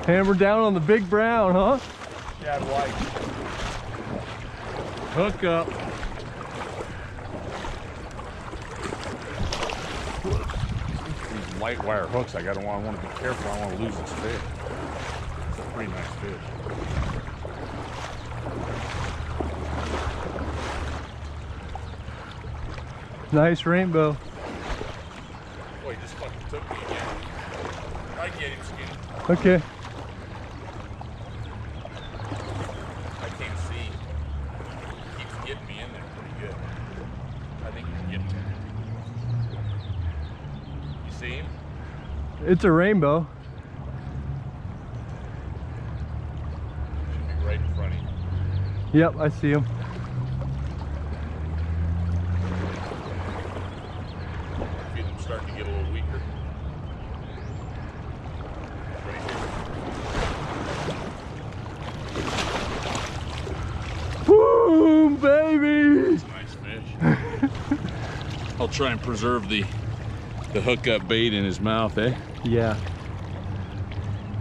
Hammer down on the big brown, huh? Shad white. Hook up. These light wire hooks, I want to be careful. I want to lose this fish. It's a pretty nice fish. Nice rainbow. Boy, he just fucking took me again. I get him, Skinny. Okay. I can't see. He keeps getting me in there pretty good. I think he's getting me. You see him? It's a rainbow. Should be right in front of you. Yep, I see him. Feel him starting to get a little weaker. Right here. Boom, baby! It's a nice fish. I'll try and preserve the hookup bait in his mouth, eh? Yeah.